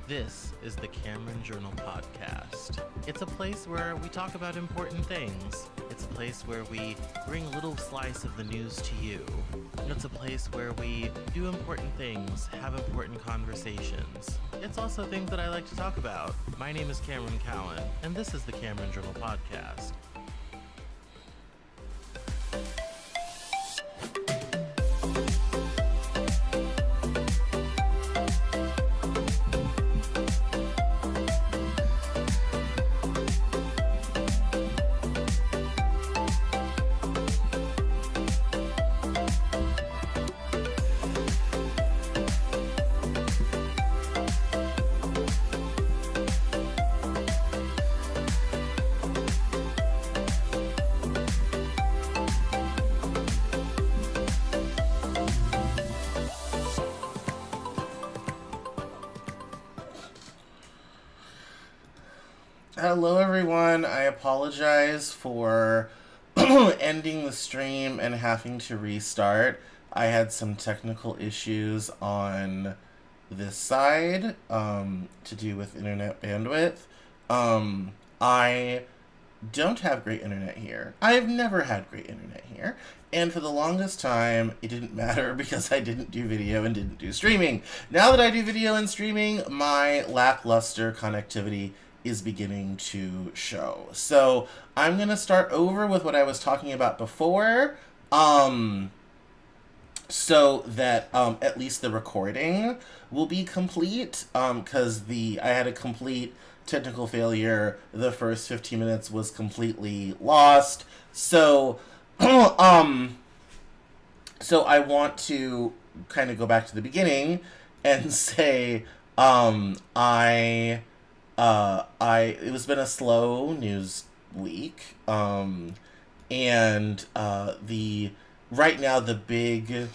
This is the Cameron Journal Podcast. It's a place where we talk about important things. It's a place where we bring a little slice of the news to you. And it's a place where we do important things, have important conversations. It's also things that I like to talk about. My name is Cameron Cowan, and this is the Cameron Journal Podcast. Hello everyone, I apologize for ending the stream and having to restart. I had some technical issues on this side to do with internet bandwidth. I don't have great internet here. I've never had great internet here. And for the longest time, it didn't matter because I didn't do video and didn't do streaming. Now that I do video and streaming, my lackluster connectivity is beginning to show. So I'm going to start over with what I was talking about before, so that at least the recording will be complete, because I had a complete technical failure. The first 15 minutes was completely lost. So so I want to kind of go back to the beginning and say it was been a slow news week, and right now the big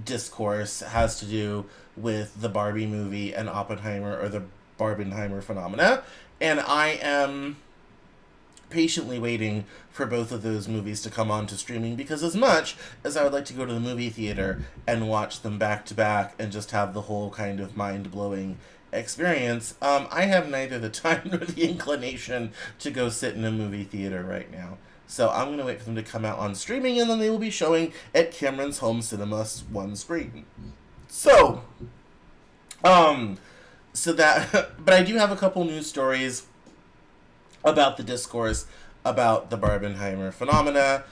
discourse has to do with the Barbie movie and Oppenheimer, or the Barbenheimer phenomena, and I am patiently waiting for both of those movies to come on to streaming, because as much as I would like to go to the movie theater and watch them back to back and just have the whole kind of mind-blowing experience, I have neither the time nor the inclination to go sit in a movie theater right now. So I'm going to wait for them to come out on streaming, and then they will be showing at Cameron's home cinema one screen. So that, but I do have a couple news stories about the discourse about the Barbenheimer phenomena.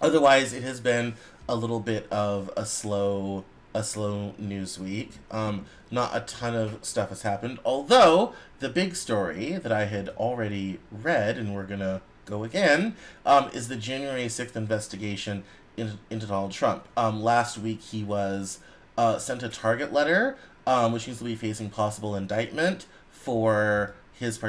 Otherwise, it has been a little bit of a slow news week. Not a ton of stuff has happened, although the big story that I had already read, and we're gonna go again, is the January 6th investigation into Donald Trump. Last week he was sent a target letter, which seems to be facing possible indictment for his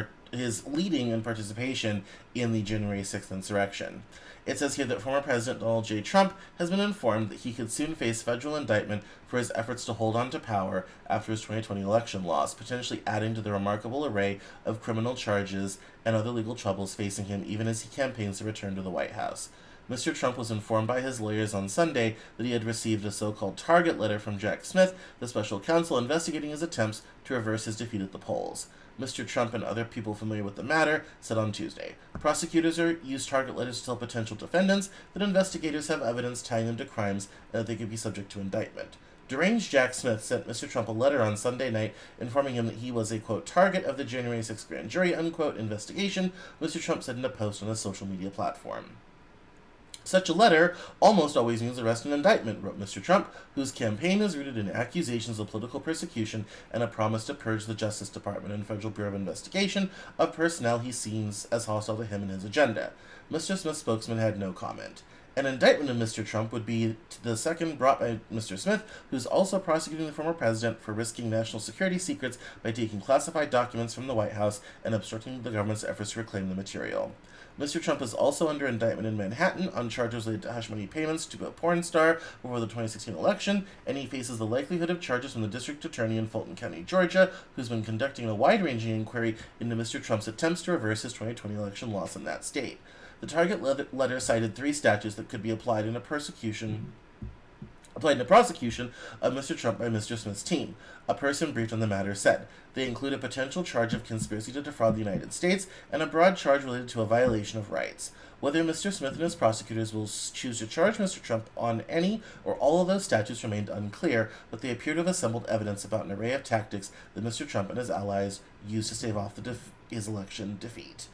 leading and participation in the January 6th insurrection. It says here that former President Donald J. Trump has been informed that he could soon face federal indictment for his efforts to hold on to power after his 2020 election loss, potentially adding to the remarkable array of criminal charges and other legal troubles facing him even as he campaigns to return to the White House. Mr. Trump was informed by his lawyers on Sunday that he had received a so-called target letter from Jack Smith, the special counsel investigating his attempts to reverse his defeat at the polls. Mr. Trump and other people familiar with the matter said on Tuesday. Prosecutors used target letters to tell potential defendants that investigators have evidence tying them to crimes and that they could be subject to indictment. Deranged Jack Smith sent Mr. Trump a letter on Sunday night informing him that he was a, quote, target of the January 6th grand jury, unquote, investigation, Mr. Trump said in a post on a social media platform. Such a letter almost always means arrest and indictment, wrote Mr. Trump, whose campaign is rooted in accusations of political persecution and a promise to purge the Justice Department and Federal Bureau of Investigation of personnel he sees as hostile to him and his agenda. Mr. Smith's spokesman had no comment. An indictment of Mr. Trump would be the second brought by Mr. Smith, who's also prosecuting the former president for risking national security secrets by taking classified documents from the White House and obstructing the government's efforts to reclaim the material. Mr. Trump is also under indictment in Manhattan on charges related to hush money payments to a porn star before the 2016 election, and he faces the likelihood of charges from the district attorney in Fulton County, Georgia, who's been conducting a wide-ranging inquiry into Mr. Trump's attempts to reverse his 2020 election loss in that state. The target letter cited 3 statutes that could be applied in a prosecution applied in the prosecution of Mr. Trump by Mr. Smith's team. A person briefed on the matter said they include a potential charge of conspiracy to defraud the United States and a broad charge related to a violation of rights. Whether Mr. Smith and his prosecutors will choose to charge Mr. Trump on any or all of those statutes remained unclear, but they appear to have assembled evidence about an array of tactics that Mr. Trump and his allies used to stave off his election defeat.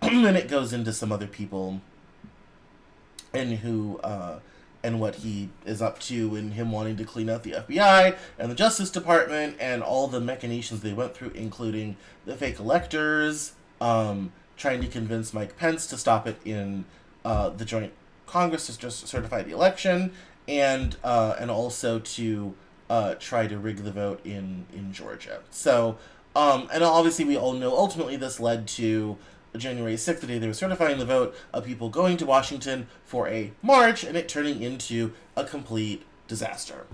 And it goes into some other people and who and what he is up to, and him wanting to clean out the FBI and the Justice Department and all the machinations they went through, including the fake electors, trying to convince Mike Pence to stop it in the joint Congress to just certify the election, and also to try to rig the vote in Georgia. So, and obviously we all know ultimately this led to January 6th, the day they were certifying the vote, of people going to Washington for a march and it turning into a complete disaster,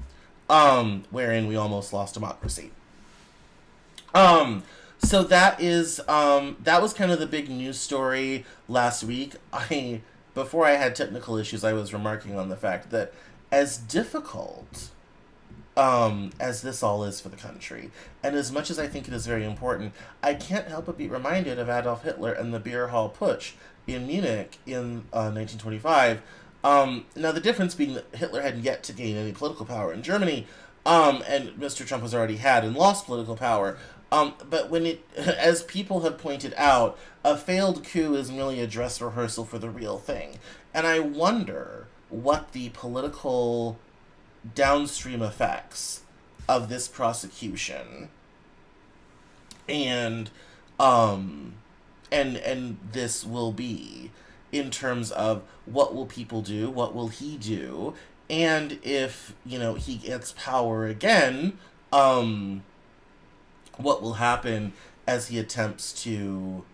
wherein we almost lost democracy. So that was kind of the big news story last week. Before I had technical issues, I was remarking on the fact that as difficult as this all is for the country, and as much as I think it is very important, I can't help but be reminded of Adolf Hitler and the Beer Hall Putsch in Munich in 1925. Now, the difference being that Hitler hadn't yet to gain any political power in Germany, and Mr. Trump has already had and lost political power. But as people have pointed out, a failed coup is merely a dress rehearsal for the real thing. And I wonder what the political downstream effects of this prosecution and this will be, in terms of what will people do, what will he do, and if, he gets power again, what will happen as he attempts to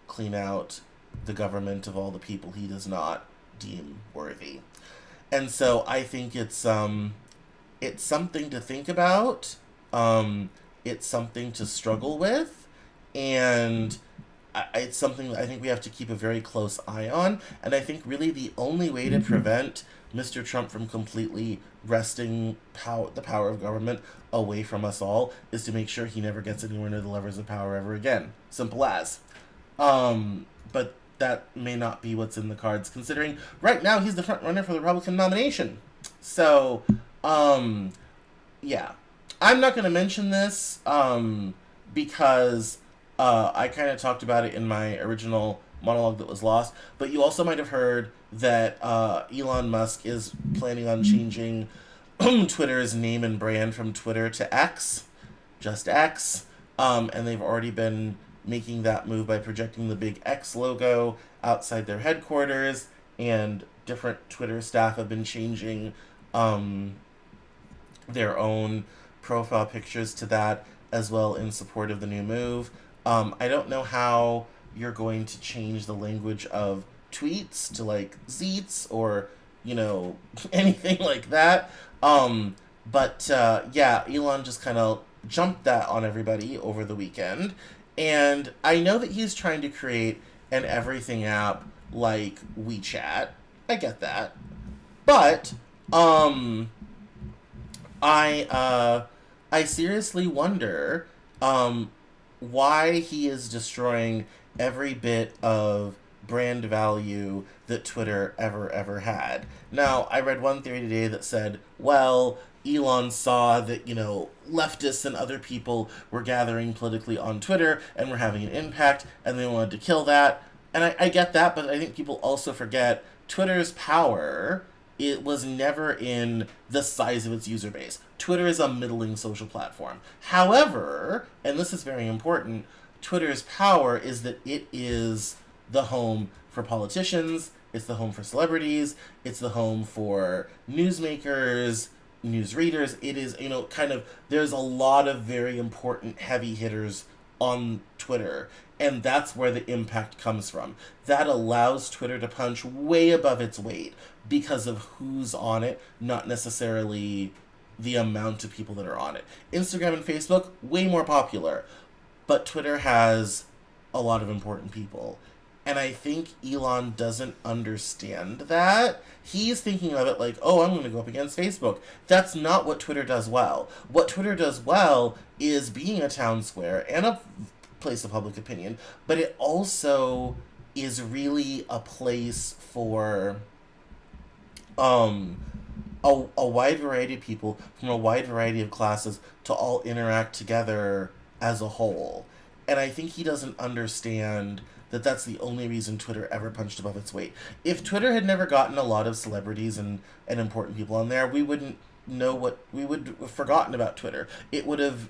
clean out the government of all the people he does not deem worthy. And so I think it's something to think about. It's something to struggle with, and it's something that I think we have to keep a very close eye on. And I think really the only way to prevent Mr. Trump from completely wresting the power of government away from us all is to make sure he never gets anywhere near the levers of power ever again. Simple as. But that may not be what's in the cards, considering right now he's the front runner for the Republican nomination. So, yeah. I'm not going to mention this because I kind of talked about it in my original monologue that was lost, but you also might have heard that Elon Musk is planning on changing Twitter's name and brand from Twitter to X, just X, and they've already been making that move by projecting the big X logo outside their headquarters, and different Twitter staff have been changing their own profile pictures to that as well in support of the new move. I don't know how you're going to change the language of tweets to like zeets or, anything like that. But yeah, Elon just kind of jumped that on everybody over the weekend. And I know that he's trying to create an everything app like WeChat. I get that. But I seriously wonder why he is destroying every bit of brand value that Twitter ever had. Now, I read one theory today that said, well, Elon saw that, leftists and other people were gathering politically on Twitter and were having an impact, and they wanted to kill that. And I get that, but I think people also forget Twitter's power, it was never in the size of its user base. Twitter is a middling social platform. However, and this is very important, Twitter's power is that it is the home for politicians, it's the home for celebrities, it's the home for newsmakers, newsreaders. It is, there's a lot of very important heavy hitters on Twitter, and that's where the impact comes from. That allows Twitter to punch way above its weight because of who's on it, not necessarily the amount of people that are on it. Instagram and Facebook, way more popular, but Twitter has a lot of important people. And I think Elon doesn't understand that. He's thinking of it like, oh, I'm going to go up against Facebook. That's not what Twitter does well. What Twitter does well is being a town square and a place of public opinion, but it also is really a place for um, a wide variety of people from a wide variety of classes to all interact together as a whole. And I think he doesn't understand that that's the only reason Twitter ever punched above its weight. If Twitter had never gotten a lot of celebrities and important people on there, we wouldn't know what we would have forgotten about Twitter. It would have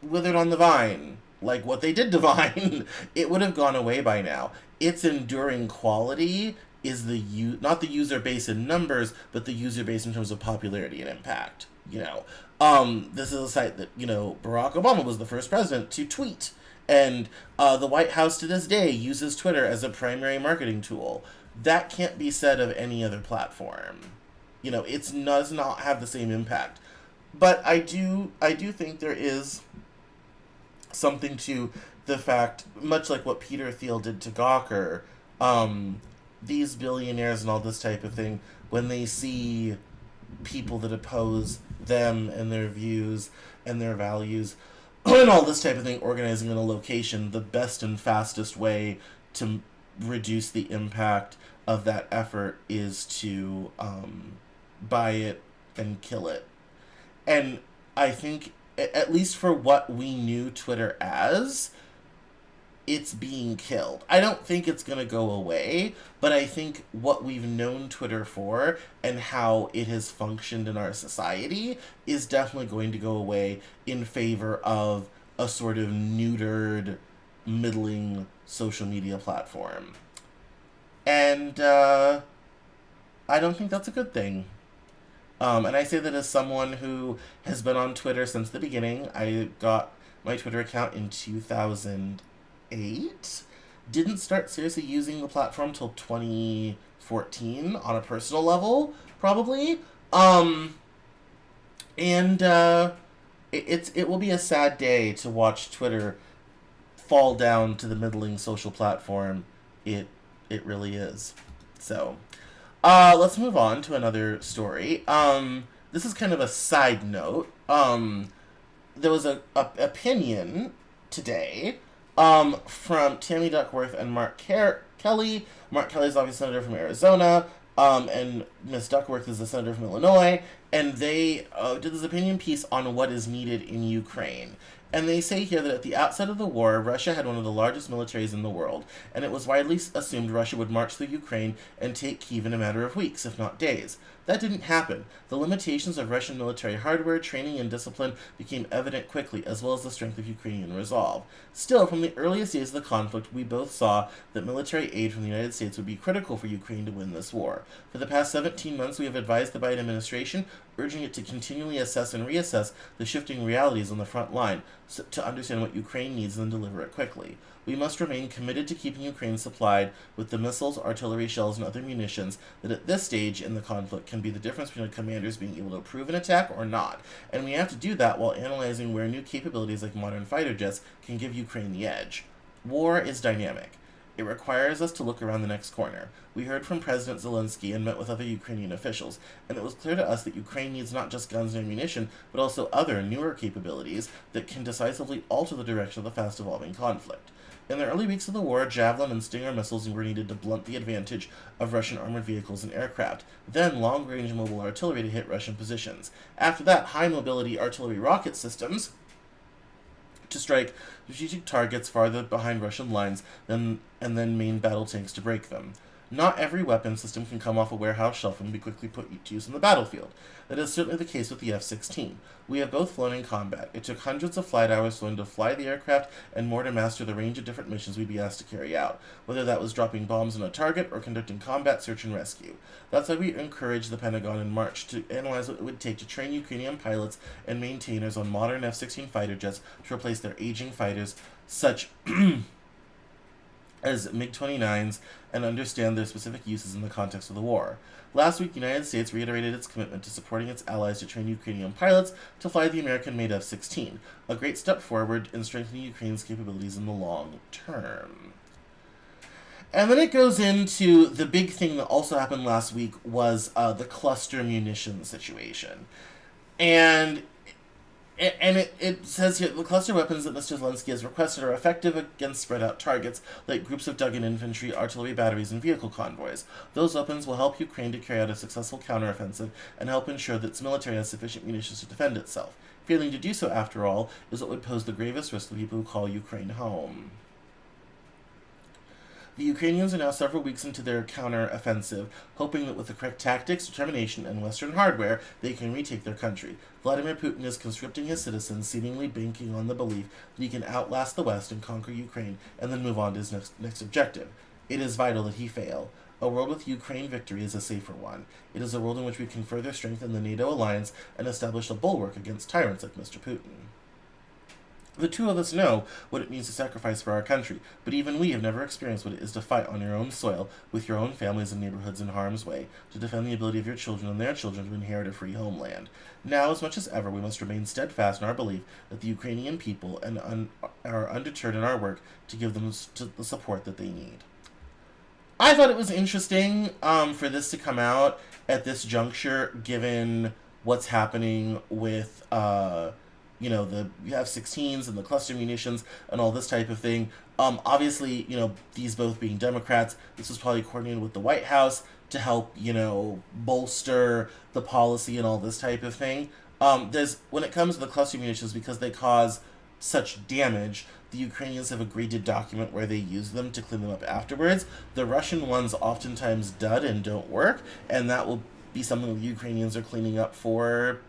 withered on the vine, like what they did to Vine. It would have gone away by now. Its enduring quality is not the user base in numbers, but the user base in terms of popularity and impact. This is a site that Barack Obama was the first president to tweet, and the White House to this day uses Twitter as a primary marketing tool. That can't be said of any other platform. It does not have the same impact. But I do think there is something to the fact, much like what Peter Thiel did to Gawker, these billionaires and all this type of thing, when they see people that oppose them and their views and their values and all this type of thing organizing in a location, the best and fastest way to reduce the impact of that effort is to buy it and kill it. And I think, at least for what we knew Twitter as, it's being killed. I don't think it's going to go away, but I think what we've known Twitter for and how it has functioned in our society is definitely going to go away in favor of a sort of neutered, middling social media platform. And I don't think that's a good thing. And I say that as someone who has been on Twitter since the beginning. I got my Twitter account in 2008. Didn't start seriously using the platform till 2014 on a personal level, probably. It will be a sad day to watch Twitter fall down to the middling social platform it really is. So, let's move on to another story. This is kind of a side note. There was a opinion today from Tammy Duckworth and Mark Kelly. Mark Kelly is obviously a senator from Arizona, and Miss Duckworth is a senator from Illinois, and they did this opinion piece on what is needed in Ukraine. And they say here that at the outset of the war, Russia had one of the largest militaries in the world, and it was widely assumed Russia would march through Ukraine and take Kyiv in a matter of weeks, if not days. That didn't happen. The limitations of Russian military hardware, training, and discipline became evident quickly, as well as the strength of Ukrainian resolve. Still, from the earliest days of the conflict, we both saw that military aid from the United States would be critical for Ukraine to win this war. For the past 17 months, we have advised the Biden administration, urging it to continually assess and reassess the shifting realities on the front line to understand what Ukraine needs and then deliver it quickly. We must remain committed to keeping Ukraine supplied with the missiles, artillery shells, and other munitions that at this stage in the conflict can be the difference between commanders being able to approve an attack or not. And we have to do that while analyzing where new capabilities like modern fighter jets can give Ukraine the edge. War is dynamic. It requires us to look around the next corner. We heard from President Zelensky and met with other Ukrainian officials, and it was clear to us that Ukraine needs not just guns and ammunition, but also other, newer capabilities that can decisively alter the direction of the fast-evolving conflict. In the early weeks of the war, Javelin and Stinger missiles were needed to blunt the advantage of Russian armored vehicles and aircraft, then long-range mobile artillery to hit Russian positions. After that, high-mobility artillery rocket systems to strike strategic targets farther behind Russian lines, and then main battle tanks to break them. Not every weapon system can come off a warehouse shelf and be quickly put to use in the battlefield. That is certainly the case with the F-16. We have both flown in combat. It took hundreds of flight hours to learn to fly the aircraft and more to master the range of different missions we'd be asked to carry out, whether that was dropping bombs on a target or conducting combat search and rescue. That's why we encouraged the Pentagon in March to analyze what it would take to train Ukrainian pilots and maintainers on modern F-16 fighter jets to replace their aging fighters, such as MiG-29s, and understand their specific uses in the context of the war. Last week, the United States reiterated its commitment to supporting its allies to train Ukrainian pilots to fly the American-made F-16, a great step forward in strengthening Ukraine's capabilities in the long term. And then it goes into the big thing that also happened last week was the cluster munitions situation. And it says here the cluster weapons that Mr. Zelensky has requested are effective against spread out targets like groups of dug in infantry, artillery batteries, and vehicle convoys. Those weapons will help Ukraine to carry out a successful counteroffensive and help ensure that its military has sufficient munitions to defend itself. Failing to do so, after all, is what would pose the gravest risk to the people who call Ukraine home. The Ukrainians are now several weeks into their counter-offensive, hoping that with the correct tactics, determination, and Western hardware, they can retake their country. Vladimir Putin is conscripting his citizens, seemingly banking on the belief that he can outlast the West and conquer Ukraine, and then move on to his next objective. It is vital that he fail. A world with Ukraine victory is a safer one. It is a world in which we can further strengthen the NATO alliance and establish a bulwark against tyrants like Mr. Putin. The two of us know what it means to sacrifice for our country, but even we have never experienced what it is to fight on your own soil, with your own families and neighborhoods in harm's way, to defend the ability of your children and their children to inherit a free homeland. Now, as much as ever, we must remain steadfast in our belief that the Ukrainian people are undeterred in our work to give them the support that they need. I thought it was interesting for this to come out at this juncture, given what's happening with the F-16s and the cluster munitions and all this type of thing. Obviously, these both being Democrats, this was probably coordinated with the White House to help, bolster the policy and all this type of thing. When it comes to the cluster munitions, because they cause such damage, the Ukrainians have agreed to document where they use them to clean them up afterwards. The Russian ones oftentimes dud and don't work, and that will be something the Ukrainians are cleaning up for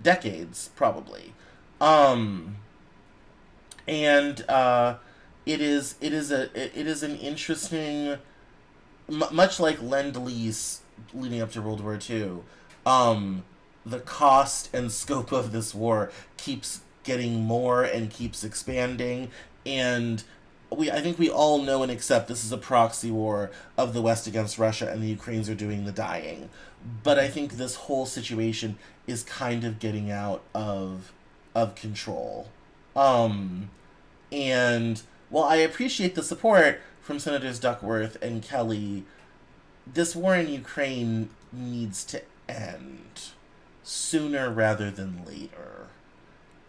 decades, probably. It is an interesting, much like Lend-Lease leading up to World War II. The cost and scope of this war keeps getting more and keeps expanding, and I think we all know and accept this is a proxy war of the West against Russia, and the Ukrainians are doing the dying. But I think this whole situation is kind of getting out of control. And while I appreciate the support from Senators Duckworth and Kelly, this war in Ukraine needs to end sooner rather than later.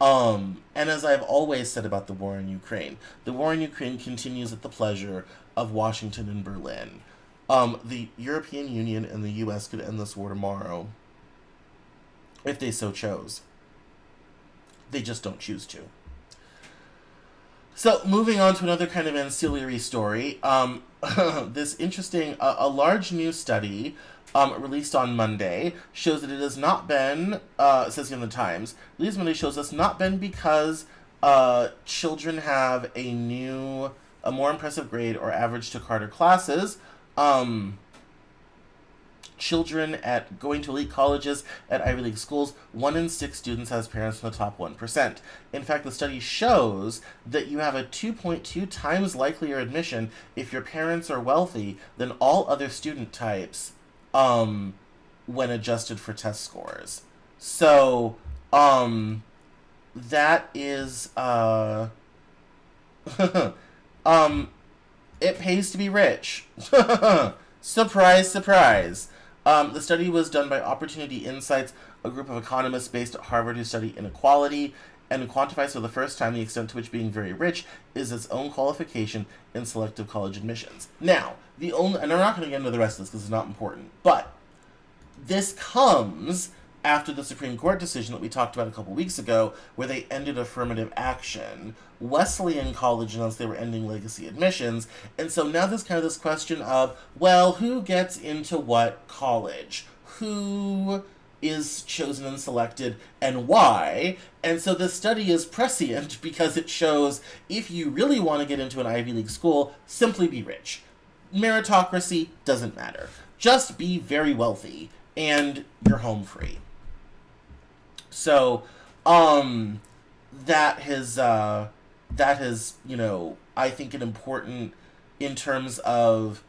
And as I've always said about the war in Ukraine, the war in Ukraine continues at the pleasure of Washington and Berlin. The European Union and the U.S. could end this war tomorrow if they so chose. They just don't choose to. So, moving on to another kind of ancillary story. This interesting, a large new study released on Monday shows that it has not been, it says here in the Times, released Monday shows us not been because children have a more impressive grade or average to Carter classes. Children at going to elite colleges at Ivy League schools, 1 in 6 students has parents in the top 1%. In fact, the study shows that you have a 2.2 times likelier admission if your parents are wealthy than all other student types when adjusted for test scores. So, that is, it pays to be rich. Surprise, surprise. The study was done by Opportunity Insights, a group of economists based at Harvard who study inequality and quantifies for the first time the extent to which being very rich is its own qualification in selective college admissions. Now, and I'm not going to get into the rest of this because it's not important, but this comes after the Supreme Court decision that we talked about a couple weeks ago, where they ended affirmative action. Wesleyan College announced they were ending legacy admissions, and so now there's kind of this question of, well, who gets into what college? Who is chosen and selected, and why? And so this study is prescient because it shows if you really want to get into an Ivy League school, simply be rich. Meritocracy doesn't matter. Just be very wealthy, and you're home free. So, that has, I think an important, in terms of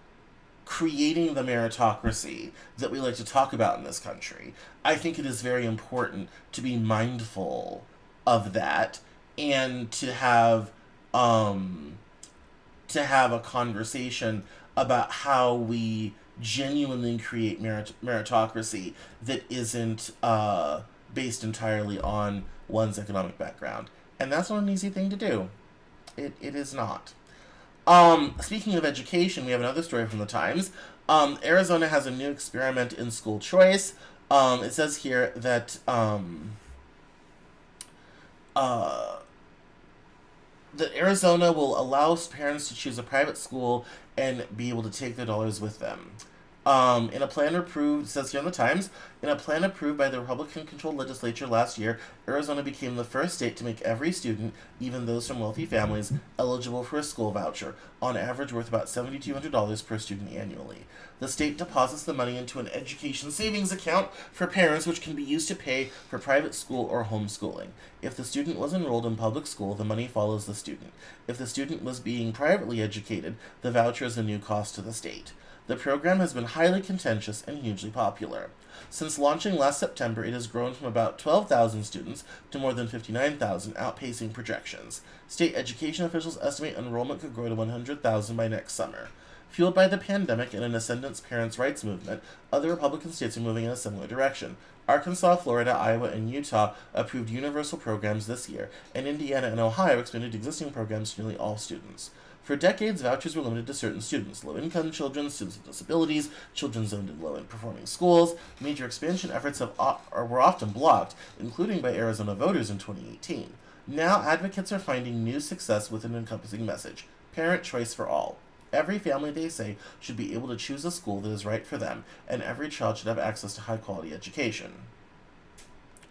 creating the meritocracy that we like to talk about in this country, I think it is very important to be mindful of that and to have, to have a conversation about how we genuinely create meritocracy that isn't based entirely on one's economic background. And that's not an easy thing to do. It is not. Speaking of education, we have another story from the Times. Arizona has a new experiment in school choice. It says here that that Arizona will allow parents to choose a private school and be able to take their dollars with them. In a plan approved, it says here in the Times, in a plan approved by the Republican-controlled legislature last year, Arizona became the first state to make every student, even those from wealthy families, eligible for a school voucher, on average worth about $7,200 per student annually. The state deposits the money into an education savings account for parents, which can be used to pay for private school or homeschooling. If the student was enrolled in public school, the money follows the student. If the student was being privately educated, the voucher is a new cost to the state. The program has been highly contentious and hugely popular. Since launching last September, it has grown from about 12,000 students to more than 59,000, outpacing projections. State education officials estimate enrollment could grow to 100,000 by next summer. Fueled by the pandemic and an ascendant parents' rights movement, other Republican states are moving in a similar direction. Arkansas, Florida, Iowa, and Utah approved universal programs this year, and Indiana and Ohio expanded existing programs to nearly all students. For decades, vouchers were limited to certain students: low-income children, students with disabilities, children zoned in low-performing schools. Major expansion efforts were often blocked, including by Arizona voters in 2018. Now, advocates are finding new success with an encompassing message: parent choice for all. Every family, they say, should be able to choose a school that is right for them, and every child should have access to high-quality education.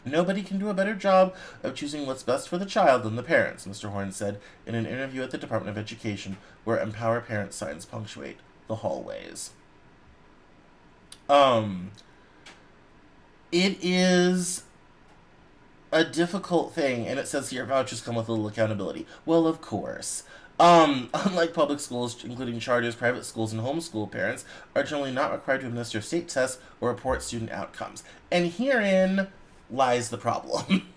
Nobody can do a better job of choosing what's best for the child than the parents, Mr. Horn said in an interview at the Department of Education, where Empower Parents signs punctuate the hallways. It is a difficult thing, and it says here vouchers come with a little accountability. Well, of course. Unlike public schools, including charters, private schools, and homeschool parents are generally not required to administer state tests or report student outcomes. And herein lies the problem.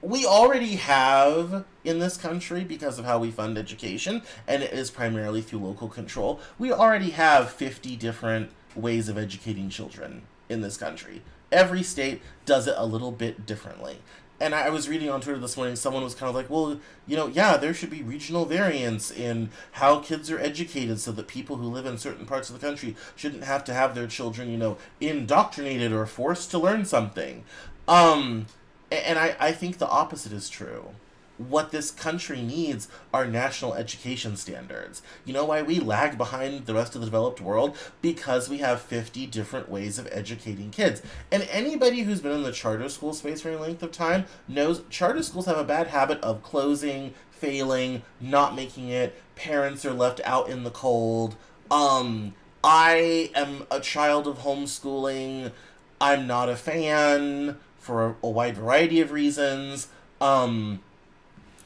We already have in this country, because of how we fund education, and it is primarily through local control, we already have 50 different ways of educating children in this country. Every state does it a little bit differently. And I was reading on Twitter this morning, someone was kind of like, well, yeah, there should be regional variance in how kids are educated so that people who live in certain parts of the country shouldn't have to have their children, indoctrinated or forced to learn something. And I think the opposite is true. What this country needs are national education standards. You know why we lag behind the rest of the developed world? Because we have 50 different ways of educating kids. And anybody who's been in the charter school space for any length of time knows charter schools have a bad habit of closing, failing, not making it. Parents are left out in the cold. I am a child of homeschooling. I'm not a fan for a wide variety of reasons.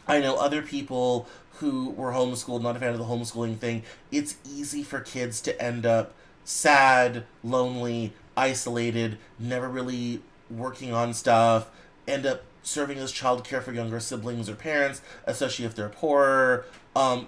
I know other people who were homeschooled, not a fan of the homeschooling thing. It's easy for kids to end up sad, lonely, isolated, never really working on stuff, end up serving as childcare for younger siblings or parents, especially if they're poorer.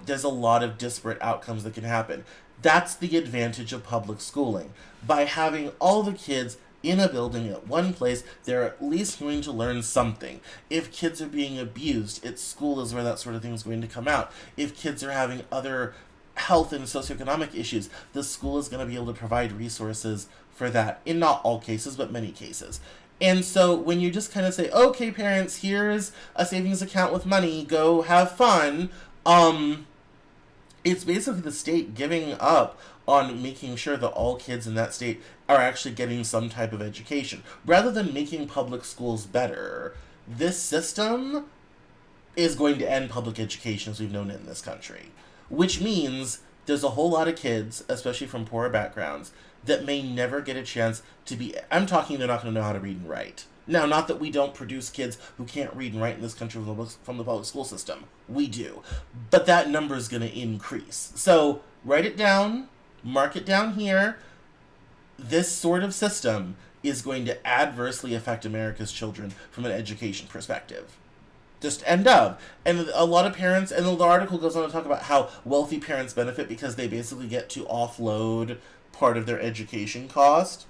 There's a lot of disparate outcomes that can happen. That's the advantage of public schooling. By having all the kids in a building at one place, they're at least going to learn something. If kids are being abused, at school is where that sort of thing is going to come out. If kids are having other health and socioeconomic issues, the school is going to be able to provide resources for that, in not all cases, but many cases. And so when you just kind of say, okay, parents, here's a savings account with money, go have fun, it's basically the state giving up on making sure that all kids in that state are actually getting some type of education. Rather than making public schools better, this system is going to end public education as we've known it in this country. Which means there's a whole lot of kids, especially from poorer backgrounds, that may never get a chance to be... I'm talking they're not going to know how to read and write. Now, not that we don't produce kids who can't read and write in this country from the public school system. We do. But that number is going to increase. So, write it down, mark it down here. This sort of system is going to adversely affect America's children from an education perspective. Just end up. And a lot of parents, and the article goes on to talk about how wealthy parents benefit because they basically get to offload part of their education cost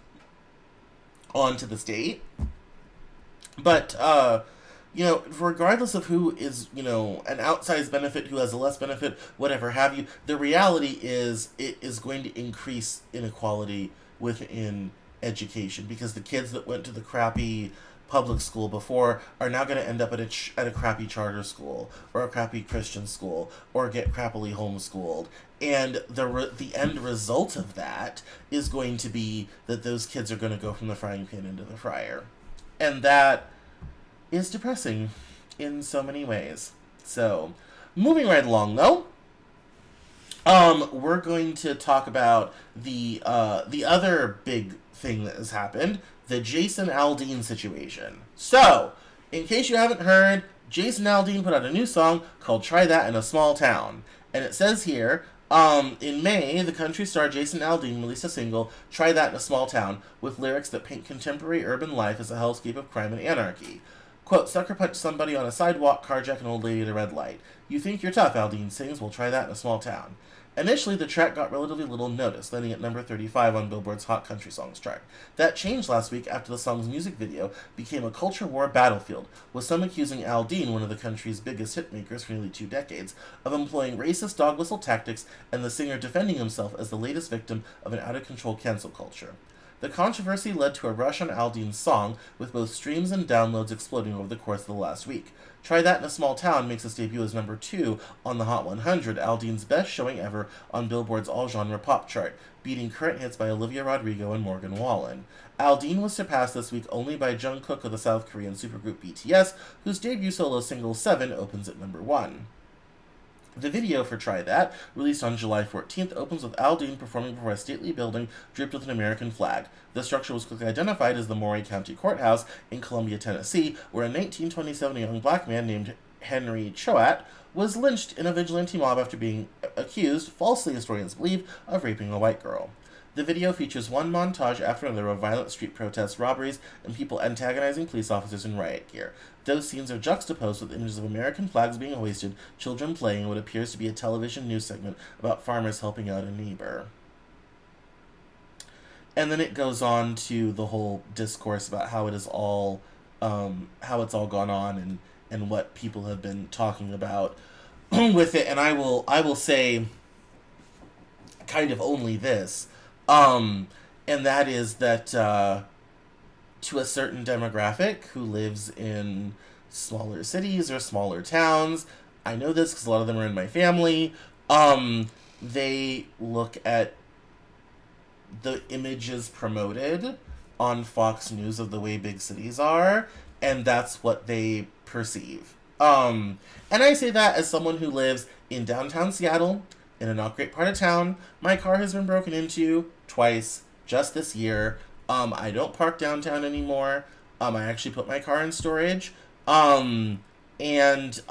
onto the state. But, regardless of who is, an outsized benefit, who has a less benefit, whatever have you, the reality is it is going to increase inequality within education because the kids that went to the crappy public school before are now going to end up at a crappy charter school or a crappy Christian school or get crappily homeschooled. And the end result of that is going to be that those kids are going to go from the frying pan into the fryer. And that is depressing in so many ways. So, moving right along though, we're going to talk about the other big thing that has happened, the Jason Aldean situation. So, in case you haven't heard, Jason Aldean put out a new song called Try That in a Small Town. And it says here, in May, the country star Jason Aldean released a single, Try That in a Small Town, with lyrics that paint contemporary urban life as a hellscape of crime and anarchy. Quote, sucker punch somebody on a sidewalk, carjack an old lady at a red light. You think you're tough, Aldean sings, well try that in a small town. Initially, the track got relatively little notice, landing at number 35 on Billboard's Hot Country Songs chart. That changed last week after the song's music video became a culture war battlefield, with some accusing Aldean, one of the country's biggest hitmakers for nearly 2 decades, of employing racist dog whistle tactics, and the singer defending himself as the latest victim of an out-of-control cancel culture. The controversy led to a rush on Aldean's song, with both streams and downloads exploding over the course of the last week. Try That in a Small Town makes its debut as number 2 on the Hot 100, Aldean's best showing ever on Billboard's all-genre pop chart, beating current hits by Olivia Rodrigo and Morgan Wallen. Aldean was surpassed this week only by Jungkook of the South Korean supergroup BTS, whose debut solo single 7 opens at number 1. The video for Try That, released on July 14th, opens with Aldean performing before a stately building draped with an American flag. The structure was quickly identified as the Maury County Courthouse in Columbia, Tennessee, where a 1927 young black man named Henry Choate was lynched in a vigilante mob after being accused, falsely historians believe, of raping a white girl. The video features one montage after another of violent street protests, robberies, and people antagonizing police officers in riot gear. Those scenes are juxtaposed with images of American flags being hoisted, children playing, and what appears to be a television news segment about farmers helping out a neighbor. And then it goes on to the whole discourse about how it is all, how it's all gone on, and what people have been talking about with it. And I will say, kind of only this. And that is that to a certain demographic who lives in smaller cities or smaller towns, I know this because a lot of them are in my family, they look at the images promoted on Fox News of the way big cities are, and that's what they perceive. And I say that as someone who lives in downtown Seattle, in a not great part of town. My car has been broken into twice just this year. I don't park downtown anymore. I actually put my car in storage. It's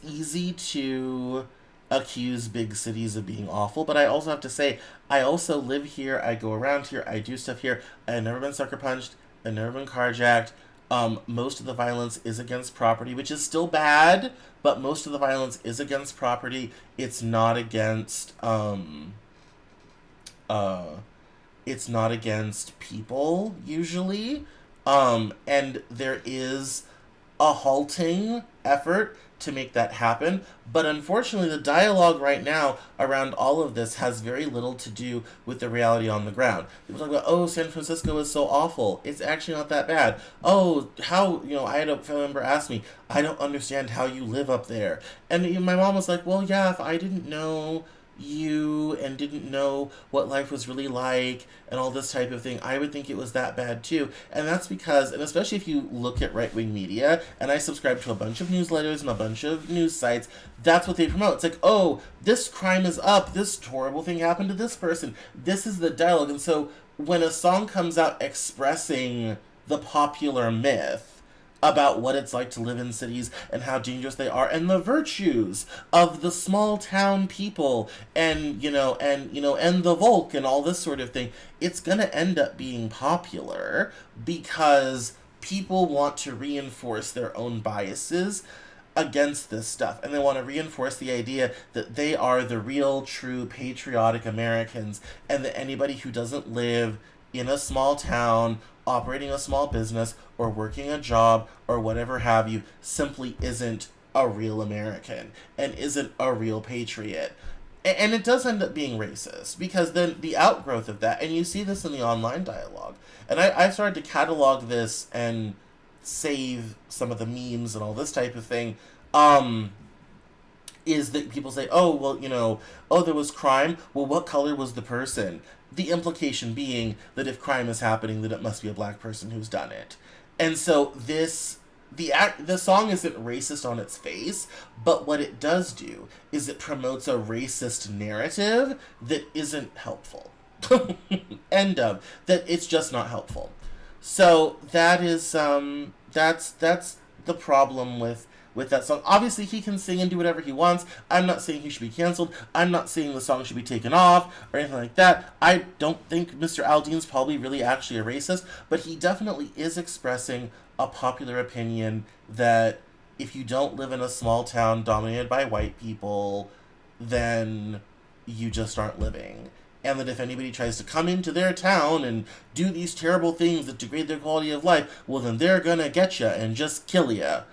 easy to accuse big cities of being awful, but I also have to say, I also live here, I go around here, I do stuff here. I've never been sucker punched, I've never been carjacked. Most of the violence is against property, which is still bad, but most of the violence is against property. It's not against, it's not against people, usually. And there is a halting effort to make that happen. But unfortunately, the dialogue right now around all of this has very little to do with the reality on the ground. People talk about, oh, San Francisco is so awful. It's actually not that bad. Oh, how, I had a family member ask me, I don't understand how you live up there. And my mom was like, well, yeah, if I didn't know you and didn't know what life was really like and all this type of thing, I would think it was that bad too. And that's because, and especially if you look at right-wing media, and I subscribe to a bunch of newsletters and a bunch of news sites, that's what they promote. It's like, oh, this crime is up, this horrible thing happened to this person. This is the dialogue. And so when a song comes out expressing the popular myth about what it's like to live in cities and how dangerous they are and the virtues of the small town people and the Volk and all this sort of thing, it's going to end up being popular because people want to reinforce their own biases against this stuff, and they want to reinforce the idea that they are the real true patriotic Americans, and that anybody who doesn't live in a small town operating a small business or working a job or whatever have you simply isn't a real American and isn't a real patriot. And it does end up being racist because then the outgrowth of that, and you see this in the online dialogue, and I've started to catalog this and save some of the memes and all this type of thing, is that people say, oh, well, oh, there was crime. Well, what color was the person? The implication being that if crime is happening, then it must be a black person who's done it. And so the song isn't racist on its face, but what it does do is it promotes a racist narrative that isn't helpful. End of. That it's just not helpful. So that is that's the problem with that song. Obviously, he can sing and do whatever he wants. I'm not saying he should be canceled. I'm not saying the song should be taken off or anything like that. I don't think Mr. Aldean's probably really actually a racist, but he definitely is expressing a popular opinion that if you don't live in a small town dominated by white people, then you just aren't living. And that if anybody tries to come into their town and do these terrible things that degrade their quality of life, well, then they're gonna get you and just kill you.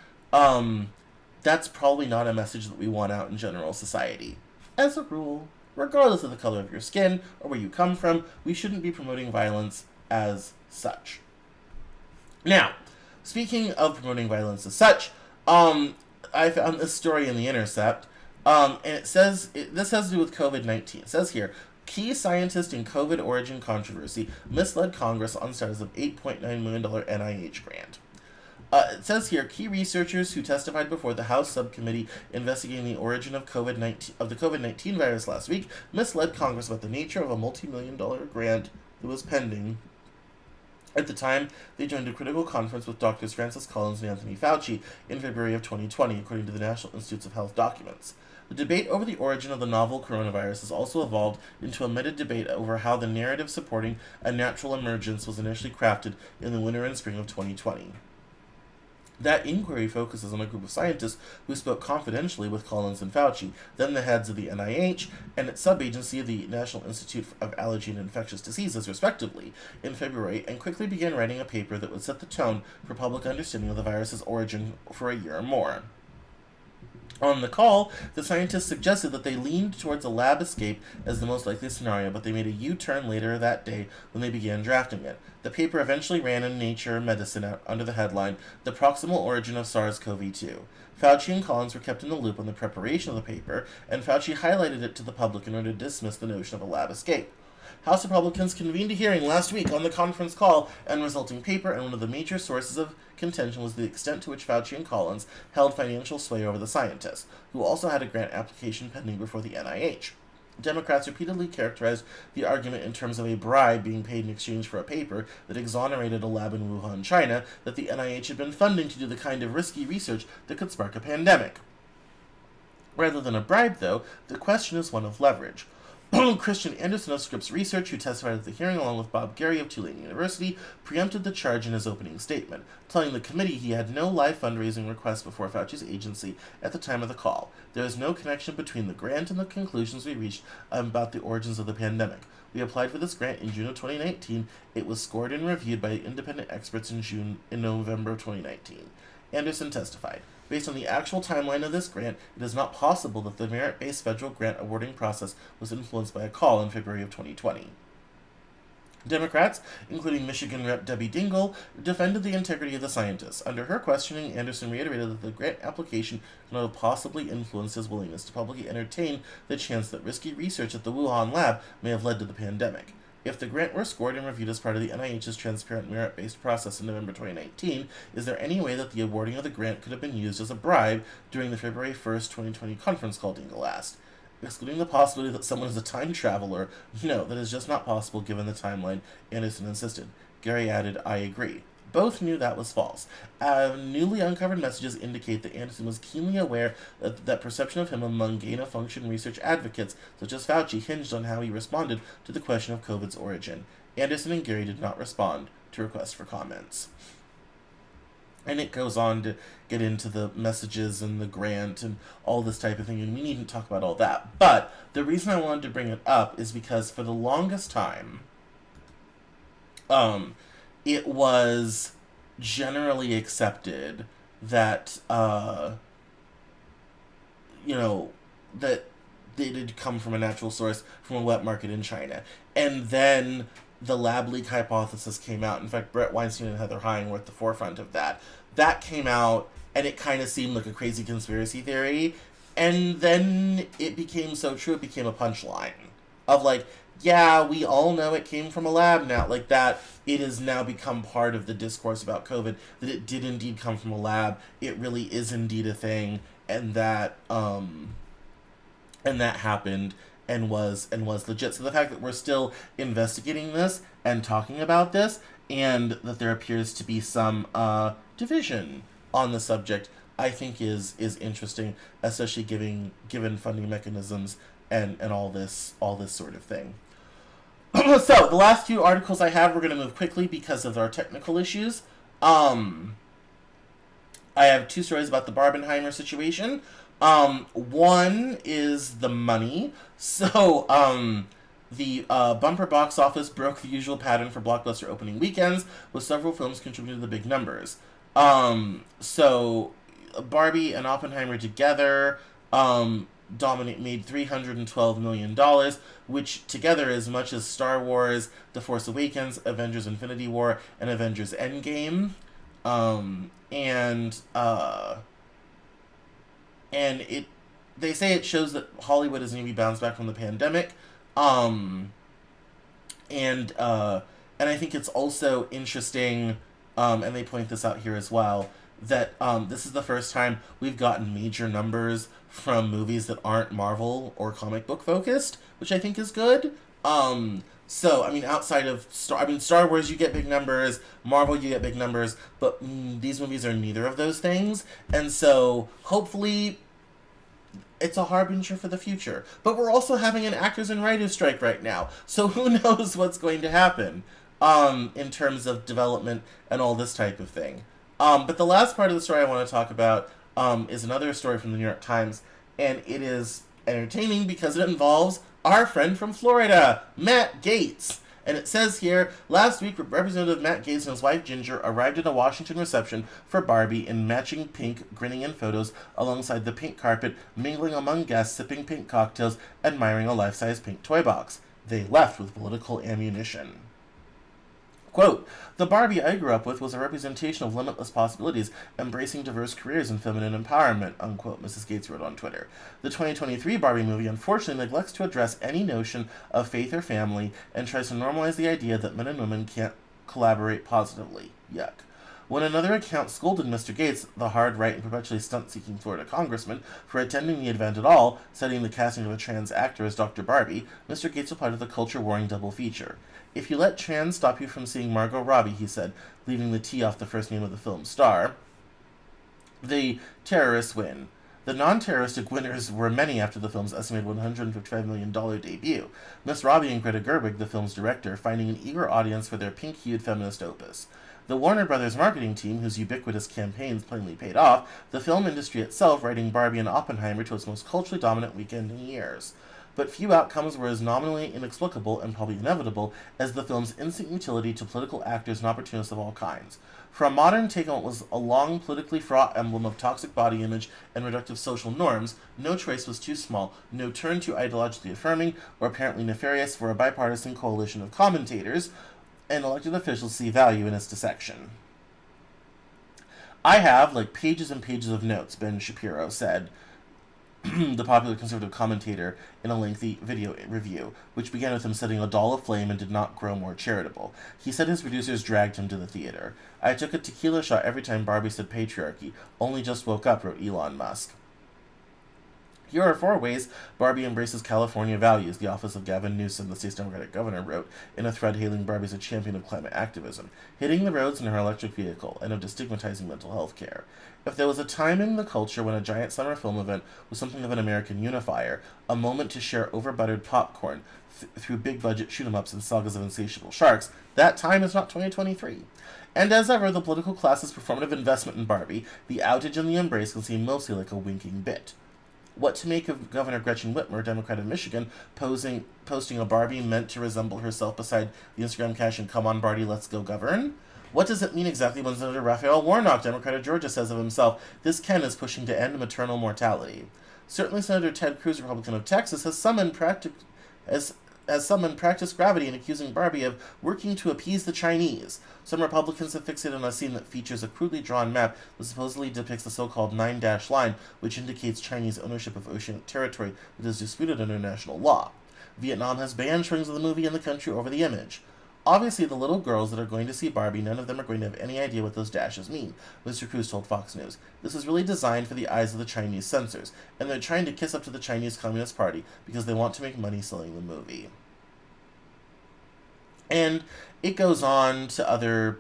That's probably not a message that we want out in general society. As a rule, regardless of the color of your skin or where you come from, we shouldn't be promoting violence as such. Now, speaking of promoting violence as such, I found this story in The Intercept, and it says, this has to do with COVID-19. It says here, key scientist in COVID origin controversy misled Congress on status of $8.9 million NIH grant. It says here, key researchers who testified before the House subcommittee investigating the origin of the COVID-19 virus last week misled Congress about the nature of a multi-million-dollar grant that was pending. At the time, they joined a critical conference with Drs. Francis Collins and Anthony Fauci in February of 2020, according to the National Institutes of Health documents. The debate over the origin of the novel coronavirus has also evolved into a meta-debate over how the narrative supporting a natural emergence was initially crafted in the winter and spring of 2020. That inquiry focuses on a group of scientists who spoke confidentially with Collins and Fauci, then the heads of the NIH and its sub-agency, the National Institute of Allergy and Infectious Diseases, respectively, in February, and quickly began writing a paper that would set the tone for public understanding of the virus's origin for a year or more. On the call, the scientists suggested that they leaned towards a lab escape as the most likely scenario, but they made a U-turn later that day when they began drafting it. The paper eventually ran in Nature Medicine under the headline, The Proximal Origin of SARS-CoV-2. Fauci and Collins were kept in the loop on the preparation of the paper, and Fauci highlighted it to the public in order to dismiss the notion of a lab escape. House Republicans convened a hearing last week on the conference call and resulting paper, and one of the major sources of contention was the extent to which Fauci and Collins held financial sway over the scientists, who also had a grant application pending before the NIH. Democrats repeatedly characterized the argument in terms of a bribe being paid in exchange for a paper that exonerated a lab in Wuhan, China, that the NIH had been funding to do the kind of risky research that could spark a pandemic. Rather than a bribe, though, the question is one of leverage. Christian Anderson of Scripps Research, who testified at the hearing along with Bob Gary of Tulane University, preempted the charge in his opening statement, telling the committee he had no live fundraising requests before Fauci's agency at the time of the call. There is no connection between the grant and the conclusions we reached about the origins of the pandemic. We applied for this grant in June of 2019. It was scored and reviewed by independent experts in November of 2019. Anderson testified. Based on the actual timeline of this grant, it is not possible that the merit-based federal grant awarding process was influenced by a call in February of 2020. Democrats, including Michigan Rep. Debbie Dingell, defended the integrity of the scientists. Under her questioning, Anderson reiterated that the grant application could not have possibly influenced his willingness to publicly entertain the chance that risky research at the Wuhan lab may have led to the pandemic. If the grant were scored and reviewed as part of the NIH's transparent merit-based process in November 2019, is there any way that the awarding of the grant could have been used as a bribe during the February 1st, 2020 conference call, Dingell asked? Excluding the possibility that someone is a time traveler, no, that is just not possible given the timeline, Anderson insisted. Gary added, I agree. both knew that was false. Newly uncovered messages indicate that Anderson was keenly aware that perception of him among gain-of-function research advocates, such as Fauci, hinged on how he responded to the question of COVID's origin. Anderson and Geary did not respond to requests for comments. And it goes on to get into the messages and the grant and all this type of thing, and we needn't talk about all that. But the reason I wanted to bring it up is because for the longest time, it was generally accepted that, that they did come from a natural source from a wet market in China. And then the lab leak hypothesis came out. In fact, Brett Weinstein and Heather Heying were at the forefront of that. That came out, and it kind of seemed like a crazy conspiracy theory. And then it became so true, it became a punchline of like, yeah, we all know it came from a lab now. Like that, it has now become part of the discourse about COVID, that it did indeed come from a lab. It really is indeed a thing, and that happened and was legit. So the fact that we're still investigating this and talking about this, and that there appears to be some division on the subject, I think is interesting, especially given funding mechanisms and all this sort of thing. So the last few articles I have, we're going to move quickly because of our technical issues. I have two stories about the Barbenheimer situation. One is the money. So, the bumper box office broke the usual pattern for blockbuster opening weekends, with several films contributing to the big numbers. So, Barbie and Oppenheimer together, made $312 million, which together is much as Star Wars, The Force Awakens, Avengers Infinity War, and Avengers Endgame. And they say it shows that Hollywood is maybe bounced back from the pandemic. And I think it's also interesting, and they point this out here as well, that this is the first time we've gotten major numbers from movies that aren't Marvel or comic book focused, which I think is good. So, I mean, outside of Star Wars, you get big numbers, Marvel, you get big numbers, but these movies are neither of those things, and so, hopefully, it's a harbinger for the future. But we're also having an actors and writers strike right now, so who knows what's going to happen, in terms of development and all this type of thing. But the last part of the story I want to talk about, is another story from the New York Times, and it is entertaining because it involves our friend from Florida, Matt Gaetz. And it says here, last week, Representative Matt Gaetz and his wife Ginger arrived at a Washington reception for Barbie in matching pink, grinning in photos alongside the pink carpet, mingling among guests, sipping pink cocktails, admiring a life-size pink toy box. They left with political ammunition. Quote, "The Barbie I grew up with was a representation of limitless possibilities, embracing diverse careers and feminine empowerment," unquote, Mrs. Gaetz wrote on Twitter. The 2023 Barbie movie unfortunately neglects to address any notion of faith or family and tries to normalize the idea that men and women can't collaborate positively. Yuck. When another account scolded Mr. Gaetz, the hard right and perpetually stunt-seeking Florida congressman, for attending the event at all, citing the casting of a trans actor as Dr. Barbie, Mr. Gaetz replied with a culture-warring double feature. "If you let trans stop you from seeing Margot Robbie," he said, leaving the T off the first name of the film's star, "the terrorists win." The non-terroristic winners were many after the film's estimated $155 million debut. Miss Robbie and Greta Gerwig, the film's director, finding an eager audience for their pink-hued feminist opus. The Warner Brothers marketing team, whose ubiquitous campaigns plainly paid off, the film industry itself writing Barbie and Oppenheimer to its most culturally dominant weekend in years. But few outcomes were as nominally inexplicable and probably inevitable as the film's instant utility to political actors and opportunists of all kinds. For a modern take on what was a long, politically fraught emblem of toxic body image and reductive social norms, no choice was too small, no turn too ideologically affirming or apparently nefarious for a bipartisan coalition of commentators and elected officials see value in its dissection. "I have, like, pages and pages of notes," Ben Shapiro said, the popular conservative commentator, in a lengthy video review, which began with him setting a doll aflame and did not grow more charitable. He said his producers dragged him to the theater. "I took a tequila shot every time Barbie said patriarchy. Only just woke up," wrote Elon Musk. Here are 4 ways Barbie embraces California values, the office of Gavin Newsom, the state's Democratic governor, wrote in a thread hailing Barbie as a champion of climate activism, hitting the roads in her electric vehicle, and of destigmatizing mental health care. If there was a time in the culture when a giant summer film event was something of an American unifier, a moment to share over-buttered popcorn through big-budget shoot-em-ups and sagas of insatiable sharks, that time is not 2023. And as ever, the political class's performative investment in Barbie, the outage and the embrace can seem mostly like a winking bit. What to make of Governor Gretchen Whitmer, Democrat of Michigan, posting a Barbie meant to resemble herself beside the Instagram caption, "Come on, Barbie, let's go govern"? What does it mean exactly when Senator Raphael Warnock, Democrat of Georgia, says of himself, "This Ken is pushing to end maternal mortality"? Certainly Senator Ted Cruz, Republican of Texas, has summoned practice gravity in accusing Barbie of working to appease the Chinese. Some Republicans have fixated on a scene that features a crudely drawn map that supposedly depicts the so-called 9-dash line, which indicates Chinese ownership of oceanic territory that is disputed under international law. Vietnam has banned showings of the movie in the country over the image. Obviously, the little girls that are going to see Barbie, none of them are going to have any idea what those dashes mean, Mr. Cruz told Fox News. This is really designed for the eyes of the Chinese censors, and they're trying to kiss up to the Chinese Communist Party because they want to make money selling the movie. And it goes on to other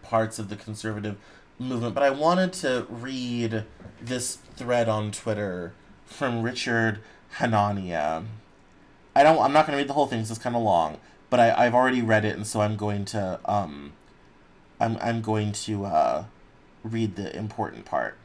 parts of the conservative movement, but I wanted to read this thread on Twitter from Richard Hanania. I'm not going to read the whole thing, 'cause it's kind of long, but I've already read it, and so I'm going to read the important part.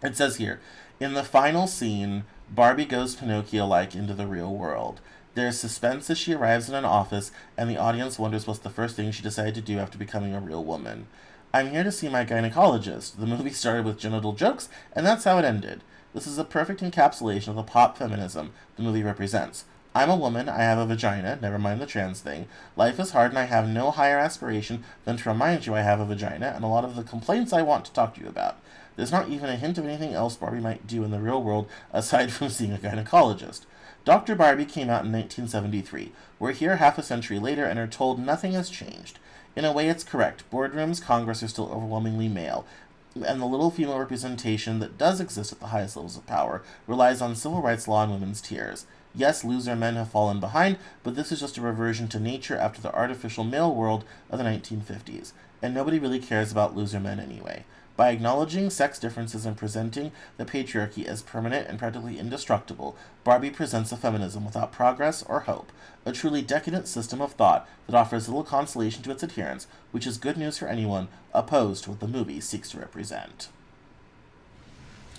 It says here, in the final scene, Barbie goes Pinocchio-like into the real world. There's suspense as she arrives in an office, and the audience wonders what's the first thing she decided to do after becoming a real woman. I'm here to see my gynecologist. The movie started with genital jokes, and that's how it ended. This is a perfect encapsulation of the pop feminism the movie represents. I'm a woman, I have a vagina, never mind the trans thing. Life is hard and I have no higher aspiration than to remind you I have a vagina and a lot of the complaints I want to talk to you about. There's not even a hint of anything else Barbie might do in the real world aside from seeing a gynecologist. Dr. Barbie came out in 1973. We're here half a century later and are told nothing has changed. In a way, it's correct. Boardrooms, Congress are still overwhelmingly male, and the little female representation that does exist at the highest levels of power relies on civil rights law and women's tears. Yes, loser men have fallen behind, but this is just a reversion to nature after the artificial male world of the 1950s, and nobody really cares about loser men anyway. By acknowledging sex differences and presenting the patriarchy as permanent and practically indestructible, Barbie presents a feminism without progress or hope, a truly decadent system of thought that offers little consolation to its adherents, which is good news for anyone opposed to what the movie seeks to represent.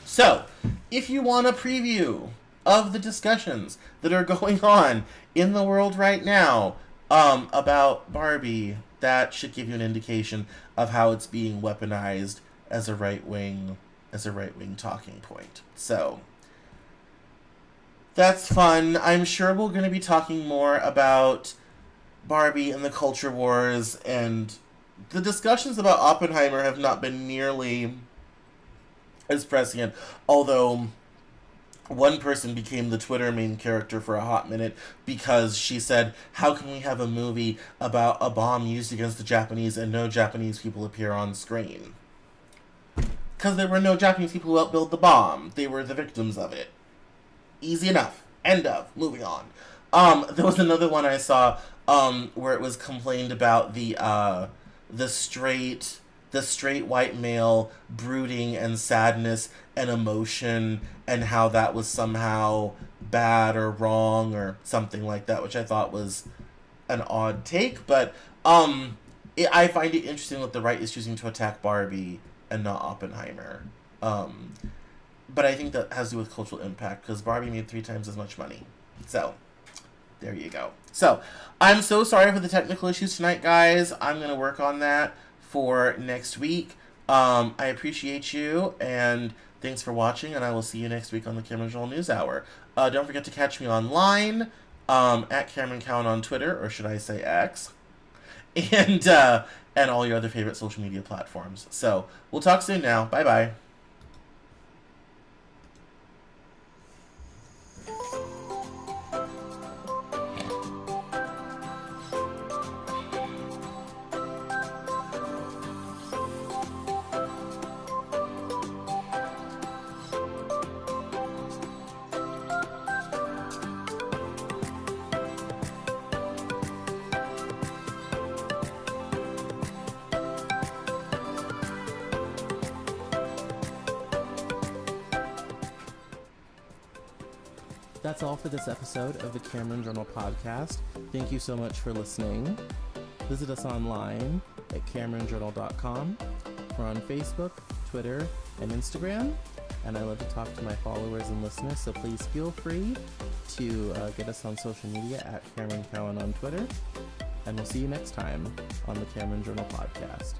So, if you want a preview of the discussions that are going on in the world right now about Barbie, that should give you an indication of how it's being weaponized as a right-wing talking point. So that's fun. I'm sure we're going to be talking more about Barbie and the culture wars, and the discussions about Oppenheimer have not been nearly as prescient, although one person became the Twitter main character for a hot minute because she said, how can we have a movie about a bomb used against the Japanese and no Japanese people appear on screen? Because there were no Japanese people who helped build the bomb. They were the victims of it. Easy enough. End of. Moving on. There was another one I saw where it was complained about the straight white male brooding and sadness and emotion, and how that was somehow bad or wrong or something like that, which I thought was an odd take. But I find it interesting that the right is choosing to attack Barbie and not Oppenheimer. But I think that has to do with cultural impact, because Barbie made 3 times as much money. So, there you go. So, I'm so sorry for the technical issues tonight, guys. I'm going to work on that for next week. I appreciate you, and thanks for watching, and I will see you next week on the Cameron Joel News Hour. Don't forget to catch me online, at Cameron Cowan on Twitter, or should I say X, and all your other favorite social media platforms. So, we'll talk soon now. Bye-bye. That's all for this episode of the Cameron Journal podcast. Thank you so much for listening. Visit us online at CameronJournal.com. We're on Facebook, Twitter, and Instagram. And I love to talk to my followers and listeners, so please feel free to get us on social media at Cameron Cowan on Twitter. And we'll see you next time on the Cameron Journal podcast.